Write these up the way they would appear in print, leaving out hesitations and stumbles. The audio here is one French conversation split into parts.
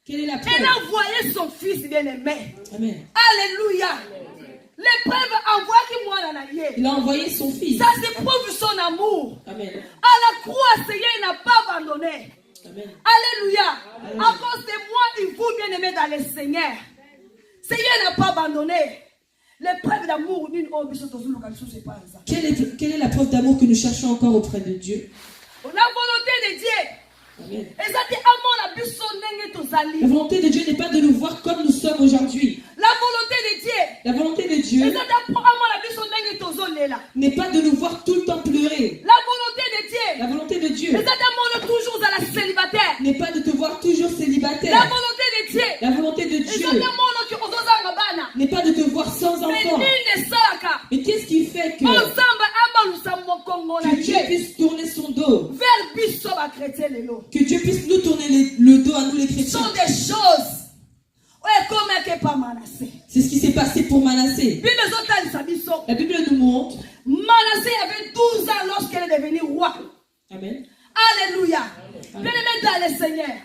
Quelle est la preuve? Elle a envoyé son fils bien-aimé. Amen. Alléluia. L'épreuve envoie qui moi en allié. Il a envoyé son fils. Ça c'est prouve son amour. Amen. À la croix, Seigneur n'a pas abandonné. Amen. Alléluia. Amen. À cause de moi, il vous bien-aimé dans le Seigneur. Seigneur n'a pas abandonné. L'épreuve d'amour d'une autre c'est pas ça. Quelle est la preuve d'amour que nous cherchons encore auprès de Dieu? La volonté de Dieu. Amen. La La volonté de Dieu n'est pas de nous voir comme nous sommes aujourd'hui. volonté de Dieu. La volonté de Dieu n'est pas de nous voir tout le temps pleurer. La volonté de Dieu. La volonté de Dieu Toujours à la célibataire. n'est pas de te voir toujours La célibataire. volonté de Dieu. La volonté de Dieu n'est pas de te voir sans enfant. Mais qu'est-ce qui fait que Dieu puisse tourner son dos? Que Dieu puisse nous tourner le dos à nous les Ce chrétiens. sont des choses. C'est ce qui s'est passé pour Manassé. La Bible nous montre. Manassé avait 12 ans lorsqu'elle est devenue roi. Amen. Alléluia. Bien-aimé dans le Seigneur.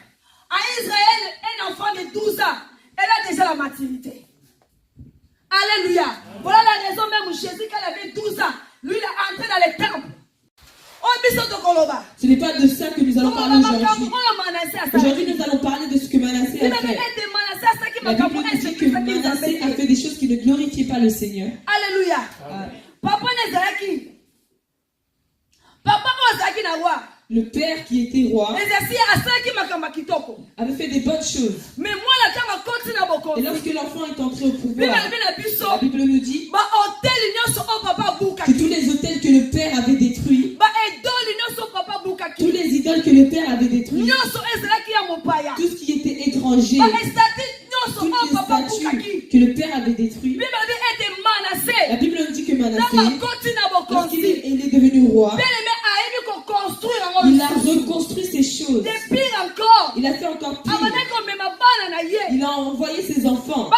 À Israël, un enfant de 12 ans, elle a déjà la maturité. Alléluia. Voilà la raison même où Jésus, quand il avait 12 ans, lui, il est entré dans le temple. Ce n'est pas de ça que nous allons parler aujourd'hui. Aujourd'hui, nous allons parler de ce que Manassé a fait. La Bible nous dit que Manassé a fait des choses qui ne glorifiaient pas le Seigneur. Alléluia. Papa Nezaki. Papa Ozaki na roi. Le père qui était roi avait fait des bonnes choses. Mais moi, la Et lorsque l'enfant est entré au pouvoir, la Bible nous dit que tous les hôtels que le père avait détruits, tous les idoles que le père avait détruits, tout ce qui était étranger, toutes les statues que le père avait détruites, la Bible nous dit que Manassé, lorsqu'il est devenu roi, il a reconstruit ces choses. Il a fait encore pire. Il a envoyé ses enfants.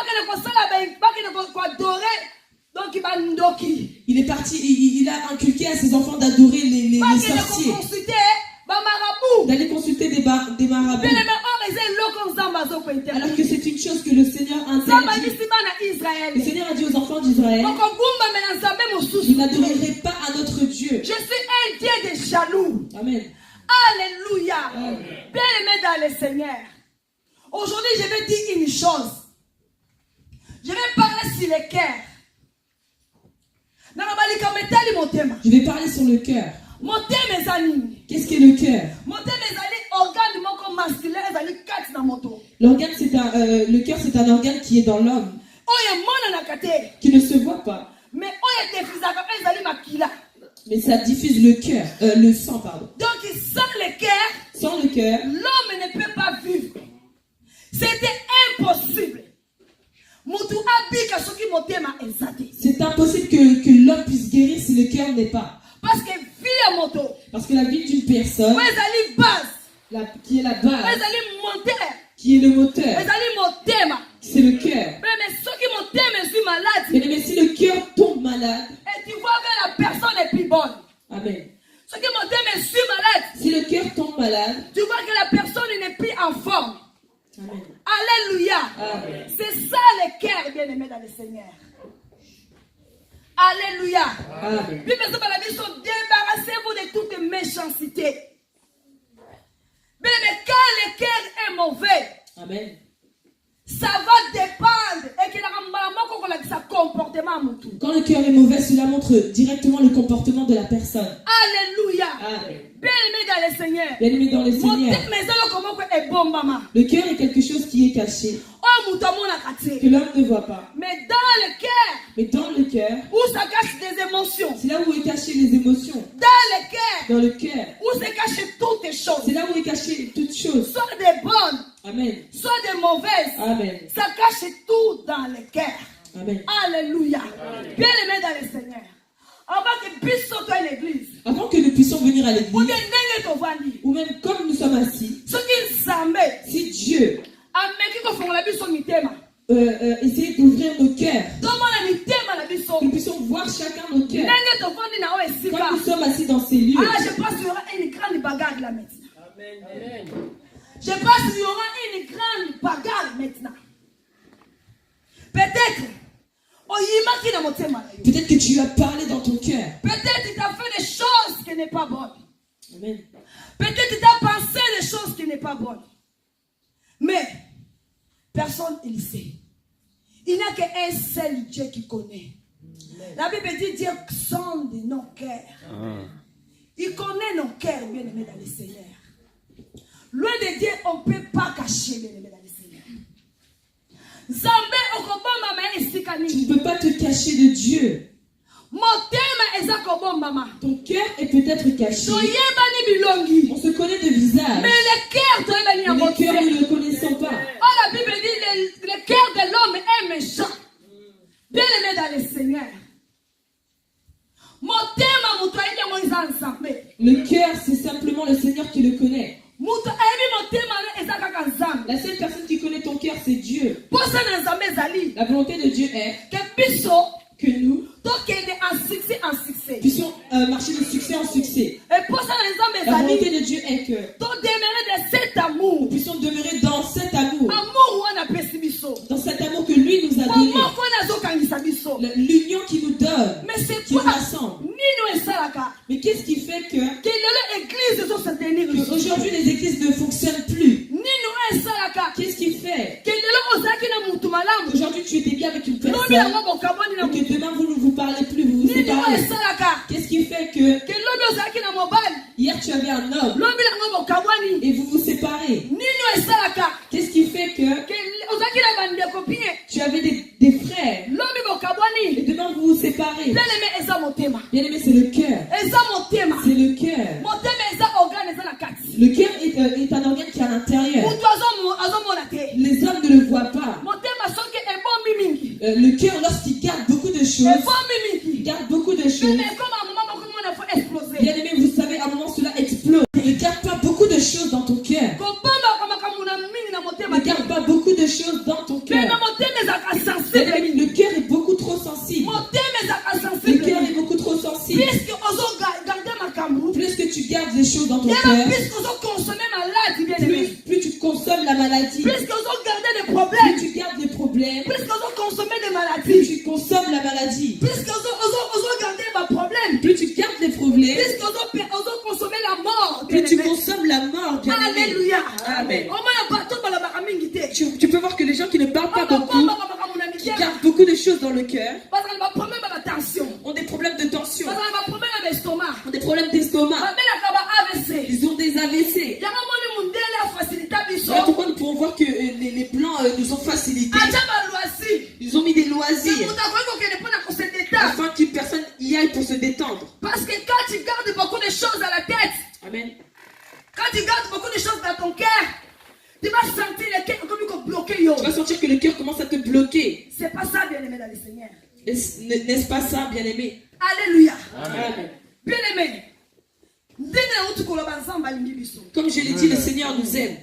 Il est parti, il a inculqué à ses enfants d'adorer les sorciers, d'aller consulter des marabouts. Alors que c'est une chose que le Seigneur interdit. Le Seigneur a dit aux enfants d'Israël, vous n'adorerez pas un autre Dieu. Je suis un Dieu de jaloux. Amen. Alléluia. Bien-aimé dans le Seigneur. Aujourd'hui, je vais dire une chose. Je vais parler sur le cœur. Je vais parler sur le cœur. Qu'est-ce que le cœur? Le cœur, c'est un organe qui est dans l'homme, qui ne se voit pas. Mais ça diffuse le cœur, le sang, pardon. Donc, sans le cœur, l'homme ne peut pas vivre. C'était impossible. C'est impossible que l'homme puisse guérir si le cœur n'est pas. Parce que la vie d'une personne, qui est la base, qui est le moteur, c'est le cœur. Mais si le cœur tombe malade, et tu vois que la personne est plus bonne. Amen. Si le cœur tombe malade, tu vois que la personne n'est plus en forme. Amen. Alléluia. Amen. C'est ça le cœur, bien-aimé dans le Seigneur. Alléluia. Amen. Débarrassez-vous de toute méchanceté. Mais quand le cœur est mauvais, Amen. Ça va dépendre et qu'il a sa comportement. Quand le cœur est mauvais, cela montre directement le comportement de la personne. Alléluia. Amen. Bien-aimé dans le Seigneur. Bien-aimé dans le Seigneur. Le cœur est quelque chose qui est caché, que l'homme ne voit pas. Mais dans le cœur, où ça cache des émotions. C'est là où est caché les émotions. Dans le cœur, où se cachent toutes les choses. C'est là où est caché toutes choses. Soit des bonnes, Amen. Soit des mauvaises. Amen. Ça cache tout dans le cœur. Amen. Alléluia. Bien-aimé dans le Seigneur. Avant que nous puissions venir à l'église, ou même comme nous sommes assis, si Dieu essaie d'ouvrir nos cœurs, que nous puissions voir chacun nos cœurs, quand nous sommes assis dans ces lieux, je pense qu'il y aura une grande bagarre là maintenant. Je pense qu'il y aura une grande bagarre maintenant. Peut-être que tu as parlé dans ton cœur. Peut-être tu as fait des choses qui n'est pas bonnes. Amen. Peut-être tu as pensé des choses qui n'est pas bonnes. Mais personne ne le sait. Il n'y a qu'un seul Dieu qui connaît. La Bible dit Dieu sonde nos cœurs. Il connaît nos cœurs, bien aimés dans le Seigneur. Loin de Dieu, on ne peut pas cacher, bien aimés dans le Seigneur. Tu ne peux pas te cacher de Dieu. Ton cœur est peut-être caché. On se connaît de visage. Mais le cœur, nous ne le connaissons pas. Oh, la Bible dit le cœur de l'homme est méchant. Bien aimé dans le Seigneur. Le cœur, c'est simplement le Seigneur qui le connaît. La seule personne qui connaît ton cœur, c'est Dieu. La volonté de Dieu est que nous puissions marcher de succès en succès. La volonté de Dieu est que nous puissions demeurer dans cet amour. Dans cet amour que lui nous a donné. L'union qui nous donne, qui nous rassemble. Mais qu'est-ce qui fait que aujourd'hui les églises ne fonctionnent plus? Qu'est-ce qui fait qu'aujourd'hui tu étais bien avec une personne et que demain vous ne vous parlez plus, vous vous séparez? Qu'est-ce qui fait que hier tu avais un homme et vous vous séparez? Qu'est-ce qui fait que tu avais des frères et demain vous vous séparez? Bien aimé, c'est le cœur. C'est le cœur. Le cœur est un organe qui est à l'intérieur. Les hommes ne le voient pas. Le cœur, lorsqu'il garde beaucoup de choses, il garde beaucoup de choses. Bien aimé, vous savez, à un moment cela explose. Ne garde pas beaucoup de choses dans ton cœur. Ne garde pas beaucoup de choses dans ton cœur. Le cœur est beaucoup trop sensible. Le cœur est beaucoup trop sensible. Plus que tu gardes les choses dans ton cœur, plus tu consommes la maladie. Plus tu gardes des problèmes, plus tu consommes la maladie. Plus tu gardes les problèmes, plus tu consommes la mort. Alléluia. Amen. Tu peux voir que les gens qui ne parlent pas beaucoup, qui gardent beaucoup de choses dans le cœur, ont des problèmes de tension, ont des problèmes d'estomac, ils ont des AVC. Voilà pourquoi nous pouvons voir que les Blancs nous ont facilité. Ils ont mis des loisirs afin qu'une personne y aille pour se détendre. Parce que quand tu gardes beaucoup de choses à la tête, Amen. Quand tu gardes beaucoup de choses dans ton cœur, tu vas sentir le cœur comme bloqué. Tu vas sentir que le cœur commence à te bloquer. C'est pas ça, bien aimé dans le Seigneur. N'est-ce pas ça, bien aimé? Alléluia. Amen. Bien aimé. Comme je l'ai dit, le Seigneur nous aime.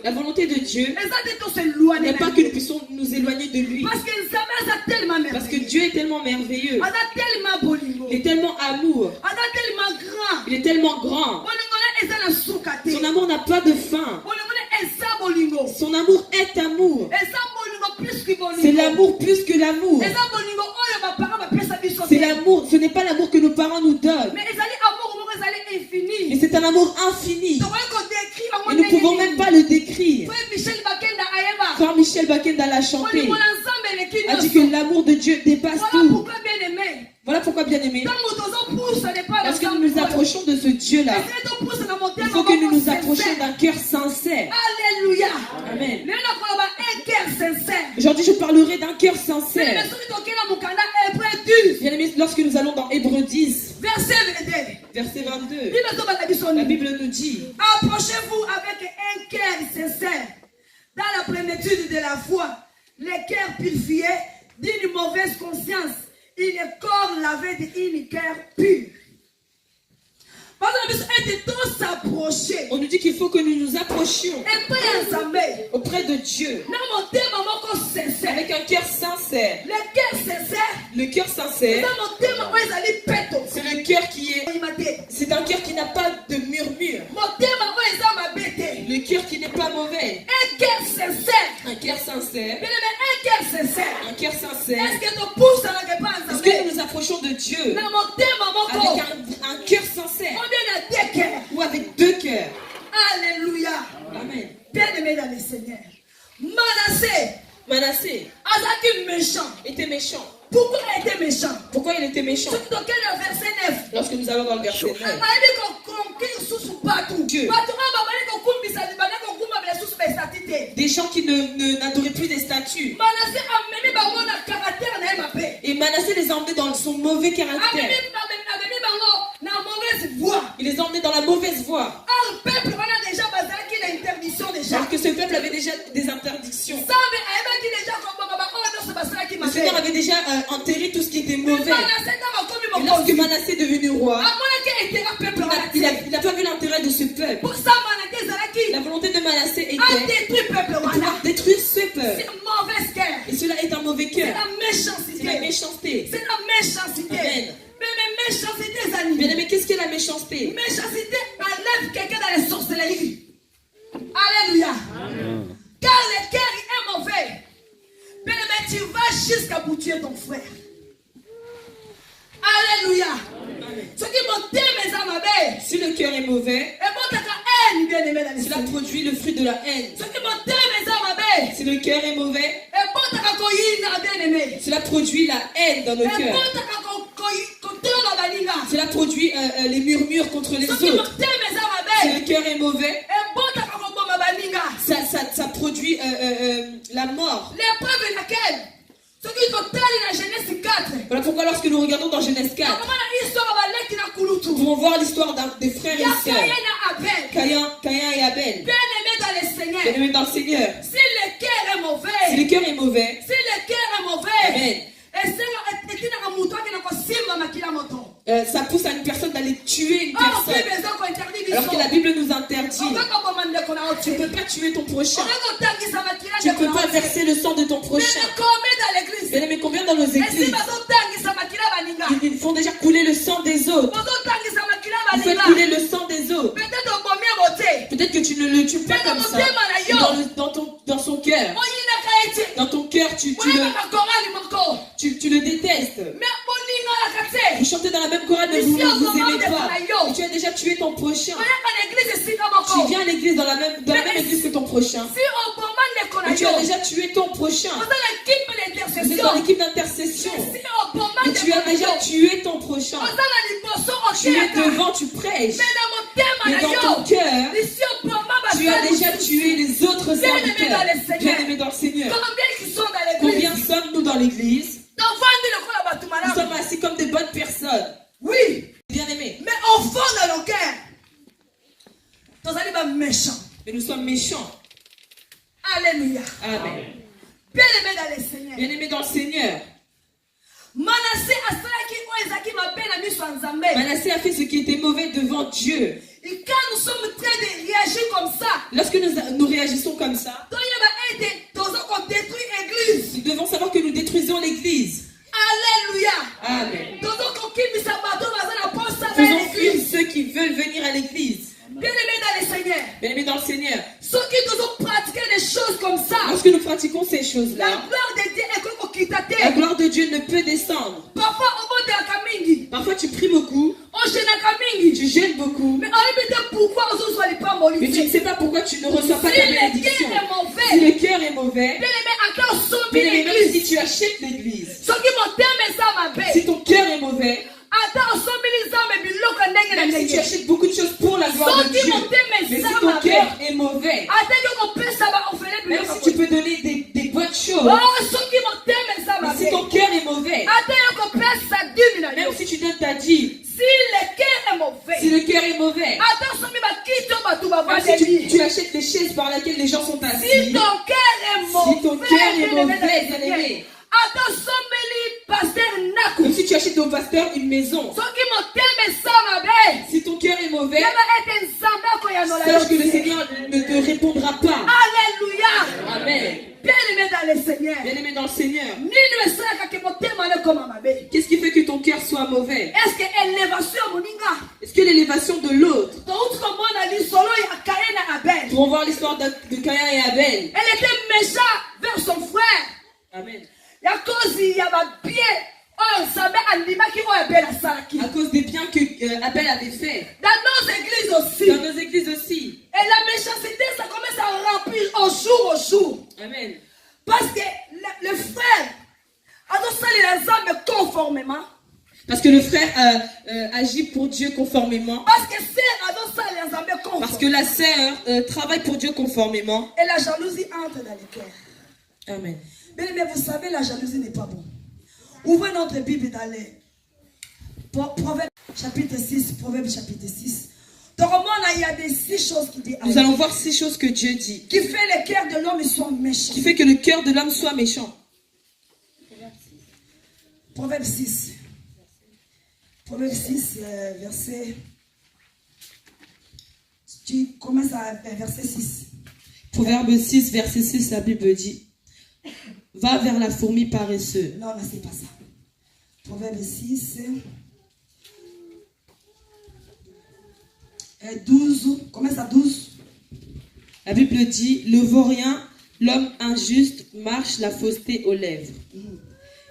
La volonté de Dieu n'est pas que nous puissions nous éloigner de lui. Parce que Dieu est tellement merveilleux. Il est tellement amour. Il est tellement grand. Son amour n'a pas de fin. Son amour est amour. C'est l'amour plus que l'amour. C'est l'amour. Ce n'est pas l'amour que nos parents nous donnent. Mais c'est un amour infini. Et nous ne pouvons même pas le décrire. Quand Michel Bakenda l'a chanté, a dit que l'amour de Dieu dépasse tout. Voilà pourquoi, bien aimé, parce que nous nous approchons de ce Dieu-là, il faut que nous nous approchions d'un cœur sincère. Alléluia. Amen. Un cœur sincère. Aujourd'hui, je parlerai d'un cœur sincère. Bien aimé, lorsque nous allons dans Hébreux 10, verset 22, la Bible nous dit: approchez-vous avec un cœur sincère, dans la plénitude de la foi, les cœurs purifiés d'une mauvaise conscience, et le corps lavé d'un cœur pur. On nous dit qu'il faut que nous nous approchions auprès de Dieu avec un cœur sincère. Le cœur sincère, c'est le cœur qui est... C'est un cœur qui n'a pas de murmure. Le cœur qui n'est pas mauvais. cœur sincère. Un cœur sincère. Bien-aimé, un cœur sincère. Un cœur sincère. Est-ce que tu pousses à la réponse? Est-ce que nous nous approchons de Dieu avec un cœur sincère ou avec deux cœurs? Alléluia. Amen. Bien-aimé dans le Seigneur. Manassé était méchant. Pourquoi il était méchant? Pourquoi il était méchant? Dans quel verset 9? Lorsque nous allons dans le verset 9. Dieu. Des gens qui n'adoraient plus des statues. Et Manassé les a emmenés dans son mauvais caractère. Il les a emmenés dans la mauvaise voie. Alors que ce peuple avait déjà des interdictions. Le Seigneur avait déjà enterré tout ce qui était mauvais. Et lorsque Manassé est devenu roi, il n'a pas vu l'intérêt de ce peuple. La volonté de Manassé était de pouvoir détruire ce peuple. Et cela est un mauvais cœur. C'est la méchanceté. Amen. Bien aimé, qu'est-ce que la méchanceté? Méchanceté enlève quelqu'un dans les sorcelleries. Alléluia. Car le cœur est mauvais. Bien aimé, tu vas jusqu'à pour tuer ton frère. Alléluia. Si le cœur est mauvais, cela produit le fruit de la haine. Si le cœur est mauvais, cela produit la haine dans nos cœurs. Cela produit les murmures contre les autres. Si le cœur est mauvais, ça produit la mort. Voilà pourquoi lorsque nous regardons dans Genèse 4, nous pouvons voir l'histoire des frères et sœurs, Caïn et Abel. Bien-aimés dans le Seigneur. Si le cœur est mauvais, Amen. Ça pousse à une personne d'aller tuer une personne. Alors que la Bible nous interdit. Tu ne peux pas tuer ton prochain. Tu ne peux pas verser le sang de ton prochain. Mais combien dans nos églises ils font déjà couler le sang des autres? Ils font couler le sang des autres. Peut-être que tu ne le tues pas comme ça. Dans son cœur. Dans ton cœur, tu le détestes. Vous chantez dans la même chorale, mais vous ne vous aimez pas. Et tu as déjà tué ton prochain. Tu viens à l'église dans la même église que ton prochain. Et tu as déjà tué ton prochain. Vous êtes dans l'équipe d'intercession. Et tu as déjà tué ton prochain. Tu es devant, tu prêches. Mais dans ton cœur, tu as déjà tué les autres serviteurs. Bien-aimés dans le Seigneur. Combien sommes-nous dans l'église? Nous sommes assis comme des bonnes personnes. Oui. Bien-aimés. Mais au fond de nos cœurs, mais nous sommes méchants. Alléluia. Amen. Bien-aimés dans le Seigneur. Bien-aimés dans le Seigneur. Manassé a fait ce qui était mauvais devant Dieu. Et quand nous sommes en train de réagir comme ça, lorsque nous réagissons comme ça, nous devons savoir que nous détruisons l'église. Alléluia. Amen. Faisons fuir ceux qui veulent venir à l'église. Bien-aimés dans le Seigneur. Bien-aimés dans le Seigneur. Ceux qui nous pratiquer des choses comme ça, lorsque nous pratiquons ces choses-là, la gloire de Dieu ne peut descendre. Parfois tu pries beaucoup, tu jeûnes beaucoup, mais tu ne sais pas pourquoi tu ne reçois pas ta bénédiction. Si le cœur est mauvais, bien-aimé, même si tu achètes l'église, si ton cœur est mauvais, même si tu achètes beaucoup de choses pour la gloire de Dieu, mais si ton cœur est mauvais, même si tu peux donner des bonnes choses, mais si ton cœur est mauvais, même si tu donnes ta dîme, si le cœur est mauvais, même si tu achètes les chaises par lesquelles les gens sont assis, si ton cœur est mauvais, bien-aimé, comme si tu achètes au pasteur une maison. Si ton cœur est mauvais, sache que le Seigneur ne te répondra pas. Alléluia. Amen. Bien-aimé dans le Seigneur. Bien-aimé dans le Seigneur. Qu'est-ce qui fait que ton cœur soit mauvais? Est-ce que l'élévation de l'autre, pouvons voir l'histoire de Caïn et Abel. Elle était méchante vers son frère. Amen. À cause il y avait bien. À cause des biens que Abel avait fait. Dans nos églises aussi. Dans nos églises aussi. Et la méchanceté, ça commence à remplir au jour. Amen. Parce que le frère a les âmes conformément. Parce que le frère agit pour Dieu conformément. Parce que les âmes conformément. Parce que la sœur travaille pour Dieu conformément. Et la jalousie entre dans les cœurs. Amen. Mais vous savez, la jalousie n'est pas bon. Ouvrez notre Bible dans les Proverbes chapitre 6. Proverbes chapitre 6. Il y a des 6 choses qui disent. Nous allons voir 6 choses que Dieu dit. Qui fait le cœur de l'homme soit méchant. Qui fait que le cœur de l'homme soit méchant. Proverbe 6. Proverbe 6, verset. Tu commences à verset 6. Proverbe 6, verset 6, la Bible dit: va vers la fourmi paresseuse. Non, c'est pas ça. Proverbe 6. 12. Commence à 12. La Bible dit: le vaurien, l'homme injuste, marche la fausseté aux lèvres.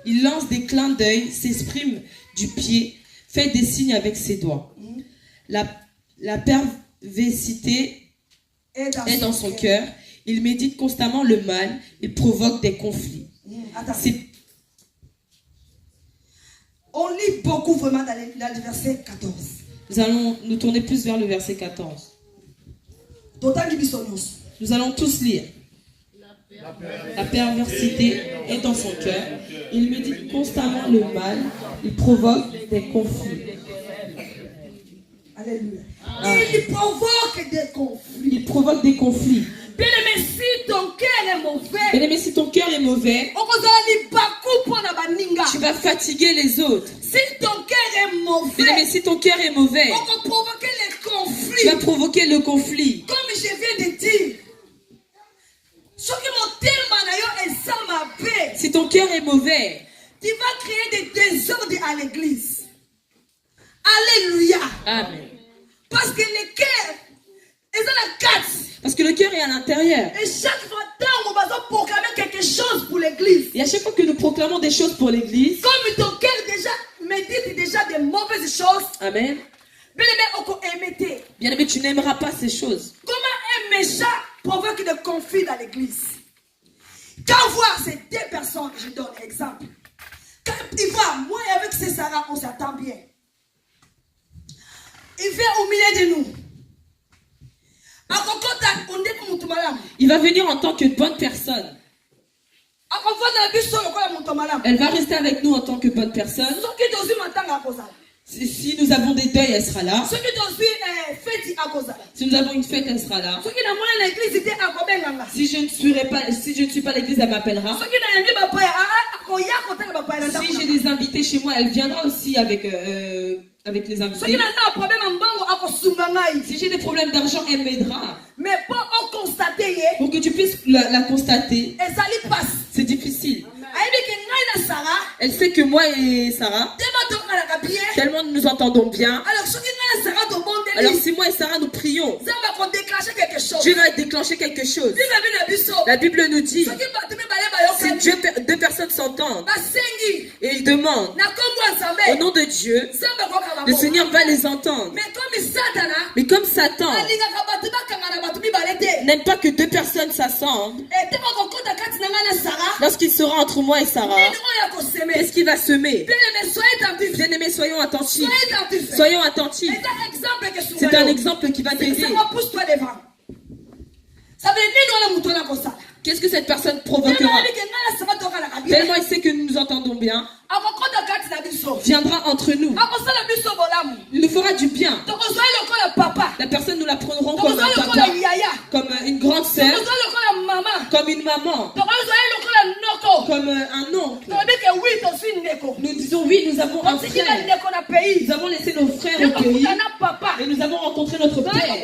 Il lance des clins d'œil, s'exprime du pied, fait des signes avec ses doigts. La perversité est dans son cœur. Il médite constamment le mal. Il provoque des conflits. On lit beaucoup vraiment dans le verset 14. Nous allons nous tourner plus vers le verset 14. Nous allons tous lire. La perversité est dans son cœur. Il médite constamment le mal. Il provoque des conflits. Alléluia. Il provoque des conflits. Il provoque des conflits. Bien-aimé, si ton cœur est mauvais, bien-aimé, si ton cœur est mauvais, tu vas fatiguer les autres. Si ton cœur est mauvais, bien-aimé, si ton cœur est mauvais, tu vas provoquer le conflit. Comme je viens de dire, si ton cœur est mauvais, tu vas créer des désordres à l'église. Alléluia. Amen. Parce que le cœur est dans la carte. Parce que le cœur est à l'intérieur. Et chaque fois on va proclamer quelque chose pour l'église. Et à chaque fois que nous proclamons des choses pour l'église, comme ton cœur déjà médite déjà des mauvaises choses. Amen. Bien-aimé, tu n'aimeras pas ces choses. Comment un méchant provoque des conflits dans l'église? Quand voir ces 2 personnes, je donne un exemple. Quand il voit, moi et avec Sarah, on s'attend bien. Il vient au milieu de nous. Il va venir en tant que bonne personne. Elle va rester avec nous en tant que bonne personne. Si nous avons des deuils, elle sera là. Si nous avons une fête, elle sera là. Si je ne suis pas à l'église, elle m'appellera. Si j'ai des invités chez moi, elle viendra aussi avec les invités. Si j'ai des problèmes d'argent, elle m'aidera. Mais pour que tu puisses la constater, c'est difficile. Elle sait que moi et Sarah, tellement nous nous entendons bien. Alors si moi et Sarah nous prions, Dieu va déclencher quelque chose. La Bible nous dit, si 2 personnes s'entendent et ils demandent au nom de Dieu, le Seigneur va les entendre. Mais comme Satan n'aime pas que 2 personnes s'assemblent, lorsqu'il sera entre moi et Sarah, qu'est-ce qu'il va semer? Bien-aimés, soyons attentifs. Soyons attentifs. C'est un exemple qui va t'aider. Qu'est-ce que cette personne provoquera? Tellement il sait que nous nous entendons bien, viendra entre nous. Il nous fera du bien. La personne, nous la prendrons comme un papa, comme une grande sœur, comme une maman, comme un oncle. Nous disons oui, nous avons un frère. Nous avons laissé nos frères au pays et nous avons rencontré notre père.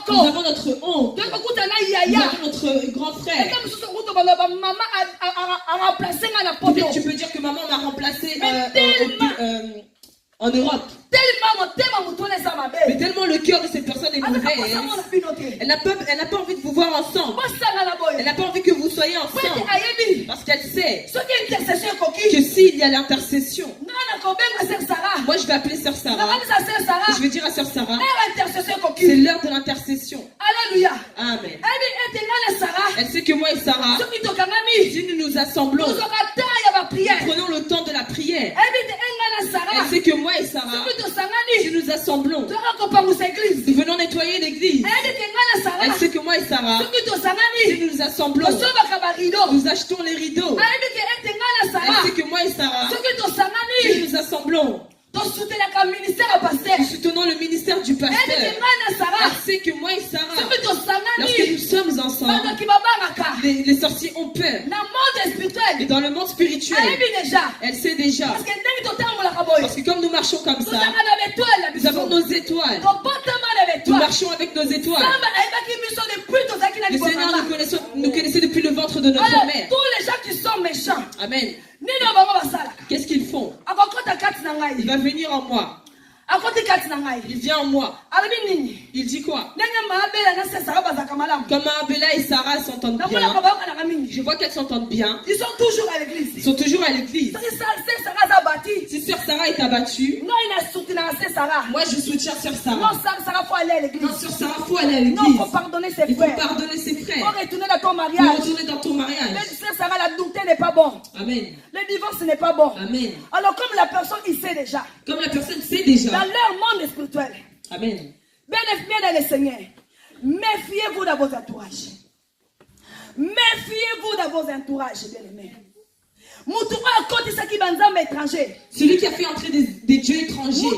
Nous avons notre oncle. Nous avons notre grand frère. Peut-être tu peux dire que maman m'a remplacé en Europe. Mais tellement le cœur de cette personne est mauvais, elle n'a pas envie voir ensemble. Elle n'a pas envie que vous soyez ensemble. Parce qu'elle sait que s'il y a l'intercession, moi je vais appeler Sœur Sarah. Je vais dire à Sœur Sarah, c'est l'heure de l'intercession. Alléluia. Amen. Elle sait que moi et Sarah, si nous nous assemblons, nous prenons le temps de la prière. Elle sait que moi et Sarah, si nous assemblons, nous venons nettoyer l'église. Elle sait que moi et Sarah, si nous nous assemblons, nous achetons les rideaux. Elle sait que moi et Sarah, si nous nous assemblons, nous soutenons le ministère du pasteur. Elle sait que moi et Sarah, lorsque nous sommes ensemble, les sorciers ont peur. Et dans le monde spirituel, elle sait déjà. Parce que comme nous marchons comme ça, nous avons nos étoiles. Nous marchons avec nos étoiles. Le Seigneur nous connaissait depuis le ventre de notre mère. Tous les gens qui sont méchants, Amen. Qu'est-ce qu'ils font? Il va venir en moi. Il vient en moi. Il dit quoi? Comme Abela et Sarah s'entendent bien. Je vois qu'elles s'entendent bien. Ils sont toujours à l'église. Ils sont toujours à l'église. Si Sœur Sarah est abattue, moi je soutiens Sœur Sarah. Non, Sarah faut aller à l'église. Non, Sœur Sarah faut aller à l'église. Non, faut pardonner ses frères. Il faut pardonner ses frères. Faut retourner dans ton mariage. Faut retourner dans ton mariage. Sœur Sarah, la douté n'est pas bon. Amen. Le divorce n'est pas bon. Amen. Alors comme la personne il sait déjà. Comme la personne sait déjà. Dans leur monde spirituel. Amen. Bien dans le Seigneur. Méfiez-vous dans vos entourages. Méfiez-vous dans vos entourages, bien-aimés. Celui qui a fait entrer des dieux étrangers.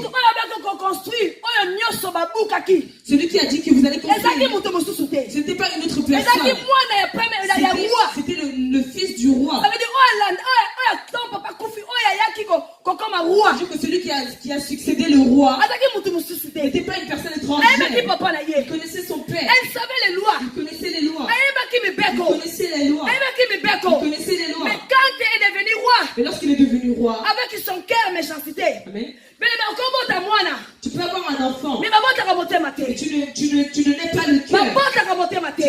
Celui qui a dit que vous allez construire. Ce n'était pas une autre personne. C'était le fils du roi. Que celui qui a succédé le roi n'était pas une personne étrangère. Il connaissait son père. Elle savait les lois. Il connaissait les lois. Il connaissait les lois. Il connaissait les lois. Mais quand il est devenu roi, et lorsqu'il est devenu roi, avec son cœur méchanceté, Amen. Tu peux avoir un enfant, mais tu ne nais pas le cœur.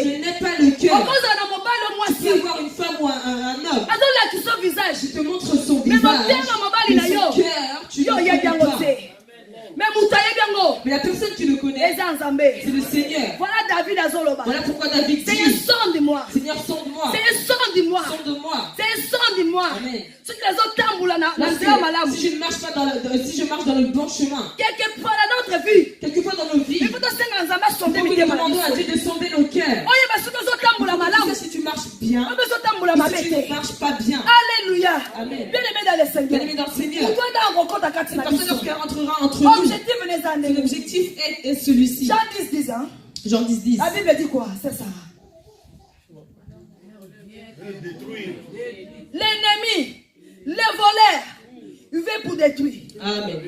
Tu ne nais pas le cœur. Tu peux avoir une femme ou un homme qui te montre son visage, mais son cœur, tu ne le connais pas. Mais la personne qui le connaît, c'est le Seigneur. Voilà pourquoi David dit, Seigneur, sonde-moi. Seigneur, sonde-moi. Sonde-moi. Sonde-moi. Amen. Si je marche dans le bon chemin, quelquefois dans nos vies, il faut nous demandons à Dieu de sonder nos cœurs. Si tu marches bien, si tu ne marches pas bien. Alléluia. Amen. Bien-aimé dans le Seigneur. Bien-aimé dans le Seigneur. Cette personne lorsqu'elle rentrera entre nous, l'objectif est celui-ci. Jean 10, hein? Jean 10. La Bible dit quoi? C'est ça. L'ennemi, le voleur, il veut pour détruire. Amen.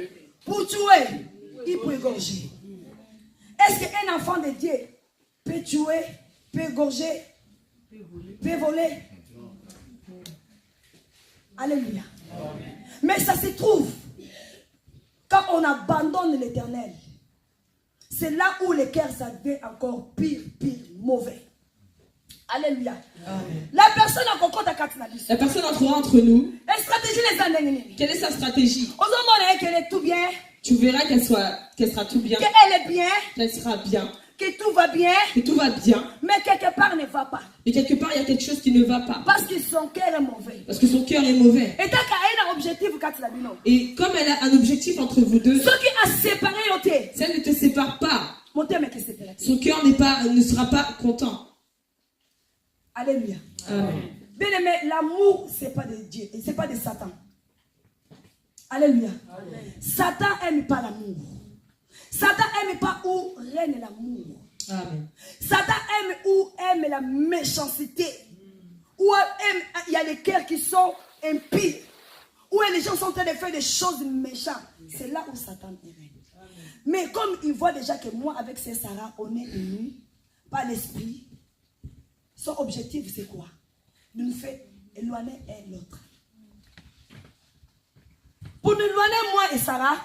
Pour tuer, il peut égorger. Est-ce qu'un enfant de Dieu peut tuer, peut égorger, peut voler? Alléluia. Mais ça se trouve quand on abandonne l'Éternel. C'est là où le cœur ça devient encore pire, mauvais. Alléluia. Amen. La personne entrera entre nous. Quelle est sa stratégie? Qu'elle est tout bien. Tu verras qu'elle sera tout bien. Qu'elle est bien. Qu'elle sera bien. Que tout va bien. Que tout va bien. Mais quelque part ne va pas. Mais quelque part il y a quelque chose qui ne va pas. Parce que son cœur est mauvais. Parce que son cœur est mauvais. Et comme elle a un objectif entre vous deux, ce qui a séparé si elle ne te sépare pas, son cœur ne sera pas content. Alléluia. Amen. Bien aimé, l'amour, c'est pas de Dieu, c'est pas de Satan. Alléluia. Amen. Satan n'aime pas l'amour. Satan n'aime pas où règne l'amour. Amen. Satan aime où aime la méchanceté. Où il y a des cœurs qui sont impies. Où les gens sont en train de faire des choses méchantes. C'est là où Satan règne. Mais comme il voit déjà que moi, avec ces Sarah, on est unis par l'esprit. Son objectif, c'est quoi? De nous faire éloigner l'un et l'autre. Pour nous éloigner, moi et Sarah,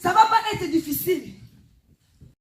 ça ne va pas être difficile.